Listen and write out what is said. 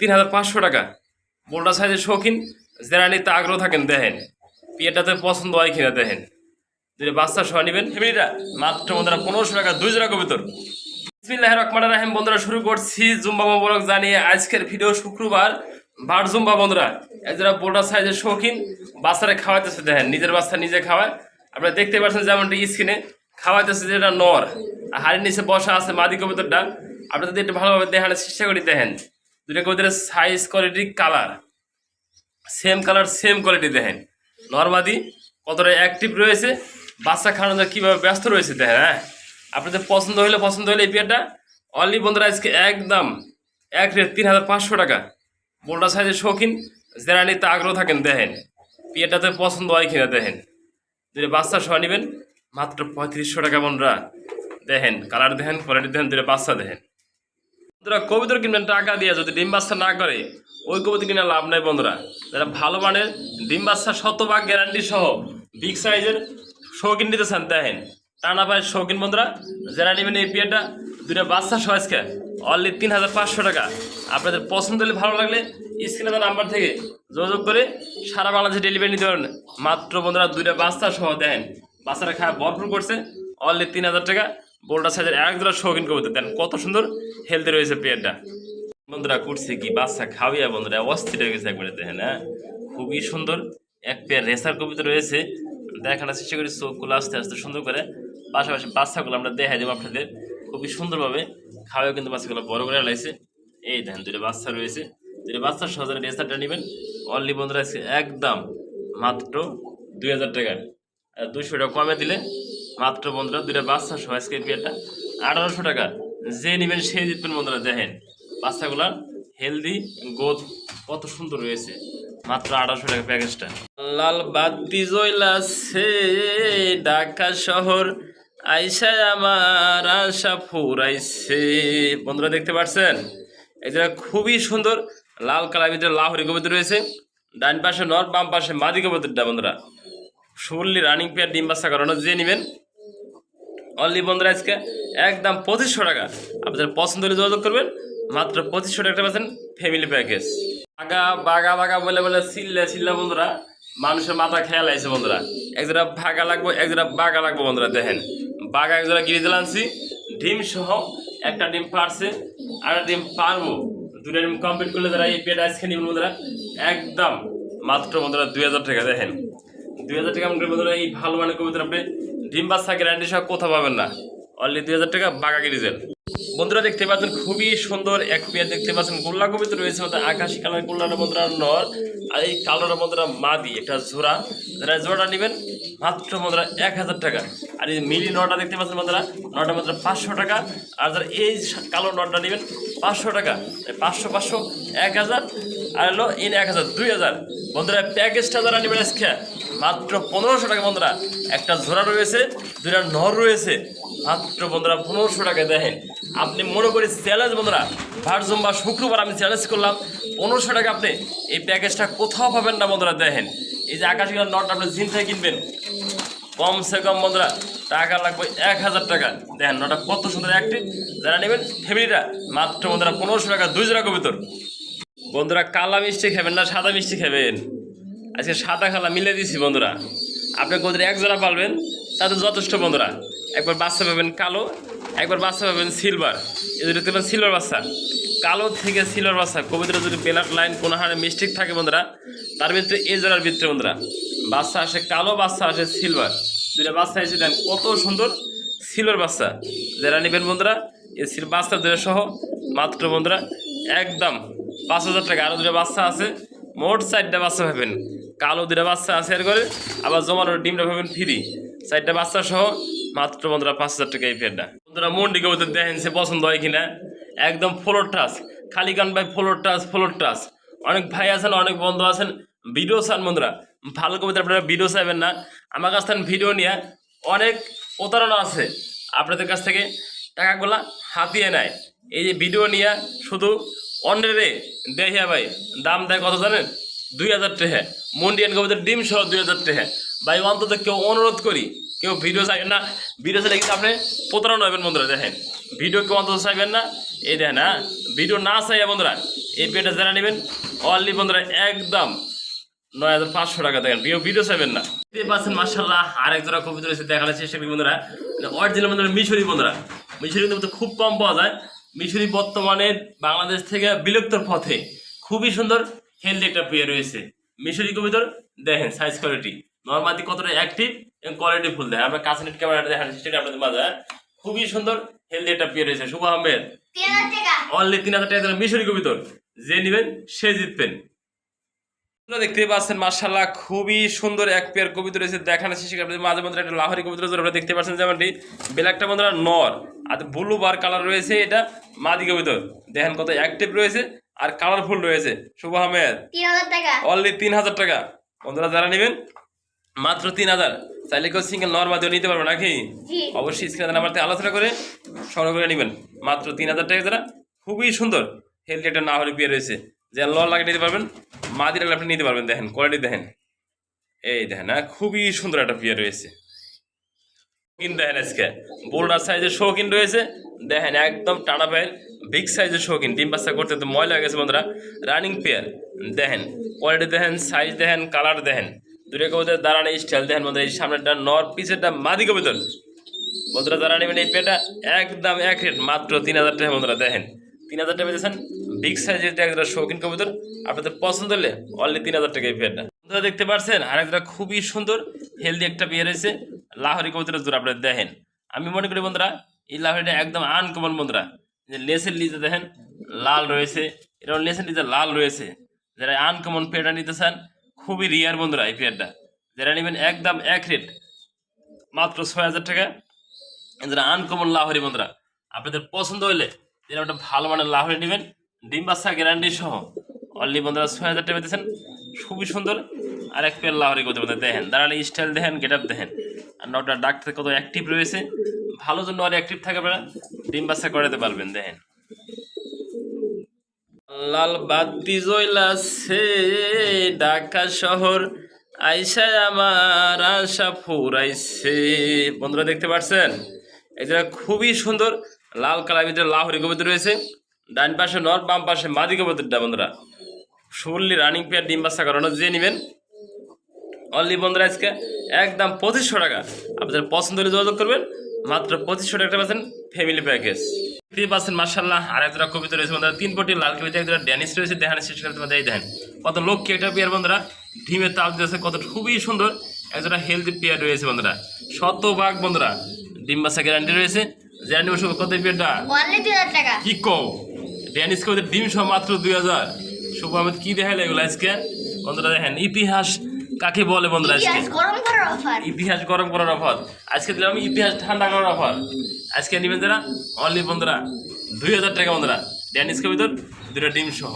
3500 টাকা। বোল্ডার সাইজের শৌখিন যারা নিতে আগ্রহ থাকেন দেখেন পিয়াটাতে পছন্দ হয় কিনা দেখেন। যদি বাচ্চা সহ নেবেন ফ্যামিলিটা মাত্র বন্ধুরা 1500 টাকা 2 জোড়া কবুতর। বিসমিল্লাহির রহমানির রহিম। বন্ধুরা শুরু করছি জুম্বা মোবারক জানিয়ে আজকের ভিডিও শুক্রবার বার জুম্বা। বন্ধুরা এজরা বোল্ডার সাইজের শৌখিন বাচ্চারা খাওয়াইতেছে দেখেন, নিজের বাচ্চা নিজে খাওয়ায়। আপনারা দেখতে পাচ্ছেন যেমনটি স্ক্রিনে খাওয়াইতেছে, যেটা নর আর হাড়ির নিচে বসা আছে মাদি কবুতরটা। আপনারা যদি একটু ভালোভাবে দেখানোর চেষ্টা করি দেখেন দুটো কবুতরের size quality colour same colour same quality দেখেন। নরমাদি কতটা অ্যাক্টিভ রয়েছে, বাচ্চা খাওয়ানো কীভাবে ব্যস্ত রয়েছে দেখেন। হ্যাঁ, আপনাদের পছন্দ হলে এই পেয়ারটা অনলি বন্ধুরা আজকে একদম এক রেট 3500 টাকা। বোল্ডার সাইজের শৌখিন যারা নিতে আগ্রহ থাকেন দেখেন পেয়ারটাতে পছন্দ হয় কিনা দেখেন। যদি বাচ্চা সহ নেবেন মাত্র 3500 টাকা। বন্ধুরা দেখেন কালার দেখেন, কোয়ালিটি দেখেন, দুটো বাচ্চা দেখেন। বন্ধুরা কবুতর কিনবেন টাকা দিয়ে, যদি ডিম বাচ্চা না করে ওই কবুতর কিনে লাভ নাই। বন্ধুরা যারা ভালো মানের ডিম বাচ্চা 100% গ্যারান্টি সহ বিগ সাইজের শৌখিন নিতে চান দেখেন টানা পায়ের শৌখিন। বন্ধুরা যারা নেবেন এই পেয়ারটা দুটো বাচ্চা সহ আজকে অনলি 3500 টাকা। আপনাদের পছন্দ হলে ভালো লাগলে স্ক্রিনে দেওয়া নাম্বার থেকে যোগাযোগ করে সারা বাংলাদেশে ডেলিভারি নিতে পারেন মাত্র। বন্ধুরা দুইটা বাচ্চা সহ দেখেন বাচ্চারা খায় ভরপুর করছে অনলি 3000 টাকা। বোল্ডার সাইজের এক জোড়া শৌখিন কবুতর দেন, কত সুন্দর হেলদি রয়েছে পেয়ারটা। বন্ধুরা করছে কি বাচ্চা খাওয়াইয়া বন্ধুরা অস্থির হয়ে গেছে একবারে দেখেন। হ্যাঁ, খুবই সুন্দর এক পেয়ার রেসার কবুতর রয়েছে। দেখানোর চেষ্টা করি চোখগুলো আস্তে আস্তে সুন্দর করে, পাশাপাশি বাচ্চাগুলো আমরা দেখাই দেবো আপনাদের খুবই সুন্দরভাবে খাওয়াও, কিন্তু বাচ্চাগুলো বড় করে লাগছে। এই দেখেন দুটো বাচ্চা রয়েছে, দুটো বাচ্চার সহজে রেসারটা নেবেন অনলি বন্ধুরা একদম মাত্র 2000 টাকা। 200 টাকা কমে দিলে মাত্র বন্ধুরা দুটো বাচ্চা সহ আজকে পেয়ারটা 1800 টাকা। যে নেবেন সেই জিতবেন। বন্ধুরা দেখেন বাচ্চাগুলা হেলদি গোদ কত সুন্দর রয়েছে, মাত্র 1800 টাকা প্যাকেজটা। লাল বাতি জ্বলাছে ঢাকা শহর আইসা আমার আশা ফুরাইছে। বন্ধুরা দেখতে পাচ্ছেন এটা খুবই সুন্দর লাল কালার ভিতরে লাহোরি কবুতর রয়েছে। ডান পাশে নর, বাম পাশে মাদি কবুতরটা। বন্ধুরা ফুললি রানিং পেয়ার ডিম বাচ্চা করানো, যে নেবেন অনলি বন্ধুরা আজকে একদম 2500 টাকা। আপনাদের পছন্দ হলে যোগাযোগ করবেন মাত্র 2500 টাকা পাচ্ছেন ফ্যামিলি প্যাকেজ। বাগা বাগা বলে বলে চিল্লা বন্ধুরা মানুষের মাথা খেয়াল আছে। বন্ধুরা একজোড়া ভাগা লাগবো, একজোড়া বাগা লাগবো। বন্ধুরা দেখেন বাগা একজোড়া গিরিজেল আনছি ডিম সহ, একটা ডিম পারছে আর ডিম পারবো, দুটা ডিম কমপ্লিট করলে তারা এই পেট আজকে নেবেন বন্ধুরা একদম মাত্র বন্ধুরা 2000 টাকা। দেখেন 2000 টাকা বন্ধুরা এই ভালো মানের কবুতর আপনি ডিম বাচ্চা গ্যারান্টি সহ কোথাও পাবেন না, অনলি 2000 টাকা বাগা গিরিজেল। বন্ধুরা দেখতে পাচ্ছেন খুবই সুন্দর এক পেয়ার দেখতে পাচ্ছেন গোল্লা কবুতর রয়েছে, আকাশি কালার গোল্লার বন্ধুরা নর আর এই কালোর বন্ধুরা মাদি একটা জোড়া। যারা জোড়াটা নেবেন মাত্র বন্ধুরা 1000 টাকা। আর এই মিলি নটা দেখতে পাচ্ছেন বন্ধুরা নটা মাত্র 500 টাকা। আর যারা এই কালো নটটা নেবেন 500 টাকা, 500 500 1000 আর হলো ইন 1000 2000। বন্ধুরা প্যাকেজটা যারা নেবেন আজকে মাত্র 1500 টাকা। বন্ধুরা একটা জোড়া রয়েছে, দুটা নর রয়েছে, মাত্র বন্ধুরা 1500 টাকা। দেখেন আপনি মনে করি চ্যালেঞ্জ বন্ধুরা ভার্জুম বা শুক্রবার আমি চ্যালেঞ্জ করলাম 1500 টাকা আপনি এই প্যাকেজটা কোথাও পাবেন না। বন্ধুরা দেখেন এই যে আকাশি কালার নট আপনি জিন থেকে কিনবেন কমসে কম বন্ধুরা টাকা লাগবে 1000 টাকা। দেখেন নটা কত সুন্দর অ্যাক্টিভ। যারা নেবেন ফ্যামিলিটা মাত্র বন্ধুরা 1500 টাকা 2 জোড়া কবুতর। বন্ধুরা কালা মিষ্টি খাবেন না সাদা মিষ্টি খাবেন, আজকে সাদা কালা মিলে দিছি। বন্ধুরা আপনি কবুতর এক জোড়া পালবেন তাতে যথেষ্ট। বন্ধুরা একবার বাচ্চা পাবেন কালো, একবার বাচ্চা পাবেন সিলভার। এই দুটো দেখবেন সিলভার বাচ্চা, কালো থেকে সিলভার বাচ্চা কবুতর যদি ব্ল্যাক লাইন কোনো হারে মিস্টেক থাকে বন্ধুরা তার ভিতরে এই জোড়ার ভিতরে বন্ধুরা বাচ্চা আসে কালো, বাচ্চা আসে সিলভার। দুটা বাচ্চা এসে দেন কত সুন্দর সিলভার বাচ্চা। যারা নেবেন বন্ধুরা এই বাচ্চা দুটো সহ মাত্র বন্ধুরা একদম 5000 টাকা। আরও দুটো বাচ্চা আছে, মোট 4টা বাচ্চা পাবেন। কালো দুটো বাচ্চা আছে এর করে, আবার জমানোর ডিমটা পাবেন ফ্রি। 4টা বাচ্চা সহ মাত্র বন্ধুরা 5000 টাকা এই পেয়ারটা। বন্ধুরা মন্ডি কবুতর দেখেন সে পছন্দ হয় কিনা, একদম ফ্লোর টাচ খালি কান ভাই, ফ্লোর টাচ। অনেক ভাই আছেন, অনেক বন্ধু আছেন ভিডিও চান। বন্ধুরা ভালো কবুতর আপনারা ভিডিও চাইবেন না, আমার কাছ থেকে ভিডিও নিয়ে অনেক প্রতারণা আছে। আপনাদের কাছ থেকে টাকাগুলা হাতিয়ে নেয়, এই যে ভিডিও নিয়ে শুধু অন্যের দেখিয়া ভাই দাম দেয় কত জানেন 2000 টাকা। মন্ডিয়ান কবুতর ডিম সহ 2000 টাকা। ভাই অন্তত কেউ অনুরোধ করি কেউ ভিডিও চাইবেন না, ভিডিও চাইলে কিন্তু আপনি প্রতারণা হবেন বন্ধুরা। দেখেন ভিডিও কেউ অন্তত চাইবেন না, এই দেখেন হ্যাঁ, ভিডিও না চাইয়া বন্ধুরা এই পেয়ারটা যারা নেবেন অনলি বন্ধুরা একদম 9,500 টাকা। দেখেন ভিডিও চাইবেন না। দেখতে পাচ্ছেন মাশাআল্লাহ আরেক জোড়া কবুতর রয়েছে, দেখানোর চেষ্টা করি বন্ধুরা। অরিজিনাল বন্ধুরা মিশরি বন্ধুরা, মিশরি কিন্তু খুব কম পাওয়া যায়। মিশরি বর্তমানে বাংলাদেশ থেকে বিলুপ্তর পথে, খুবই সুন্দর হেলদি একটা পেয়ার রয়েছে মিশরি কবুতর। দেখেন সাইজ কোয়ালিটি নরমালি কতটা অ্যাক্টিভ এবং কোয়ালিটি ফুল। দেখেন আমরা কাছে নেট ক্যামেরাটা দেখানোর চেষ্টা করি আপনাদের মাঝে। খুবই সুন্দর হেলদি একটা পেয়ার রয়েছে। শুভ আহমেদ অনলি 3,000 টাকা মিশরি কবুতর, যে নেবেন সে জিতবেন। দেখতে পাচ্ছেন মাশাআল্লাহ খুবই সুন্দর এক পেয়ার কবুতর রয়েছে, দেখানোর চেষ্টা করি আপনাদের মাঝে। বন্ধুরা একটা লাহোরি কবুতর আপনারা দেখতে পাচ্ছেন, যেমনটি ব্ল্যাকটা বন্ধুরা নর আর ব্লু বার কালার রয়েছে, এটা মাদি কবুতর। দেখেন কত অ্যাক্টিভ রয়েছে আর কালারফুল রয়েছে। শুভ আহমেদ 3,000 টাকা অনলি 3,000 টাকা। বন্ধুরা যারা নেবেন মাত্র 3,000। চাইলে কেউ সিঙ্গেল নর মাদিও নিতে পারবে নাকি? অবশ্যই স্ক্রিনে নাম্বারতে আলোচনা করে সংগ্রহ করে নেবেন মাত্র 3,000 টাকা। যারা খুবই সুন্দর হেলদি একটা লাহোরি পেয়ার রয়েছে, যে লর লাগিয়ে নিতে পারবেন, মাদি লাগলে আপনি নিতে পারবেন। দেখেন কোয়ালিটি দেখেন, এই দেখেন হ্যাঁ, খুবই সুন্দর একটা পেয়ার রয়েছে। শৌখিন দেখেন আজকে বোল্ডার সাইজের শৌখিন রয়েছে। দেখেন একদম টানা পেয়ার, বিগ সাইজের শৌখিন, ডিম বাচ্চা করতে তো ময়লা হয়ে গেছে বন্ধুরা। রানিং পেয়ার দেখেন, কোয়ালিটি দেখেন, সাইজ দেখেন, কালার দেখেন, দুটো কবুতর দাঁড়ানো স্টাইল দেখেন বন্ধুরা। এই সামনেটা নর, পিছেরটা মাদি কবুতর। বন্ধুরা যারা নেবেন এই পেয়ারটা একদম এক রেট মাত্র 3,000 টাকা। বন্ধুরা দেখেন 3,000 টাকা পেয়েছেন, বিগ সাইজের একটা শৌখিন কবুতর। আপনাদের পছন্দ হলে অনলি 3,000 টাকা এই পেয়ারটা। বন্ধুরা দেখতে পাচ্ছেন আরেকটা খুবই সুন্দর হেলদি একটা পেয়ার রয়েছে লাহোরি কবুতরের জোড়া। আপনারা দেখেন আমি মনে করি বন্ধুরা এই লাহোরিটা একদম আনকমন বন্ধুরা। যে লেসের লিজে দেখেন লাল রয়েছে, এরকম লেসের লিজে লাল রয়েছে। যারা আনকমন পেয়ারটা নিতে চান খুবই রিয়ার বন্ধুরা এই পেয়ারটা। যারা নেবেন একদম এক রেট মাত্র 6,000 টাকা। যারা আনকমন লাহোরি বন্ধুরা, আপনাদের পছন্দ হলে যেরকম একটা ভালো মানের লাহোরি নেবেন, ডিম বাচ্চা গ্যারান্টি সহ অনলি বন্ধুরা 6,000 টাকা পেতেছেন। খুবই সুন্দর আর এক পেয়ার লাহোরি করতে বন্ধুরা। দেখেন দাঁড়ালে স্টাইল দেখেন, গেট আপ দেখেন, আর নটা ডাক্তার কত অ্যাক্টিভ রয়েছে। ভালো জন্য আর অ্যাক্টিভ থাকে, আপনারা ডিম বাচ্চা করাতে পারবেন। দেখেন লাল বাতি জ্বলাছে ঢাকা শহর, আইসায় আমার আশা ফুরাইছে। বন্ধুরা দেখতে পাচ্ছেন এই যে খুবই সুন্দর লাল কালার ভিতরে লাহোরি কবুতর রয়েছে। ডান পাশে নর, বাম পাশে মাদি কবুতরটা বন্ধুরা। ফুললি রানিং পেয়ার, ডিম বাচ্চা করানো, যে নেবেন অনলি বন্ধুরা আজকে একদম 2,500 টাকা। আপনাদের পছন্দ হলে যোগাযোগ করবেন, মাত্র 2,500 টাকা পাচ্ছেন ফ্যামিলি প্যাকেজ। দেখতে পাচ্ছেন মাশাআল্লাহ আর একটা কবিতা রয়েছে বন্ধুরা, 3 পটি লাল কবিতা, একটা ড্যানিশ রয়েছে। দেখানোর চেষ্টা করতে পারেন। এই দেখেন কত লক্ষ্য একটা পেয়ার বন্ধুরা, ডিমের তাল দিয়েছে, কত খুবই সুন্দর একটা হেলদি পেয়ার রয়েছে বন্ধুরা। 100% বন্ধুরা ডিম বাচ্চা গ্যারান্টি রয়েছে। গ্যারান্টি বসে কত পেয়ারটা অনলি 2,000 টাকা। কি কও ড্যানিশ কবিতা ডিম সহ মাত্র 2,000। শুভ আহমেদ কি দেখাইলে এগুলো আজকে বন্ধুরা। দেখেন ইতিহাস কাকে বলে বন্ধুরা, আজকে ইতিহাস গরম করার অফার আজকে দিলাম, ইতিহাস ঠান্ডা করার অফার আজকে নেবেন যারা অনলি বন্ধুরা 2,000 টাকা বন্ধুরা। ড্যানিশ কবিতর 2টা ডিম সহ।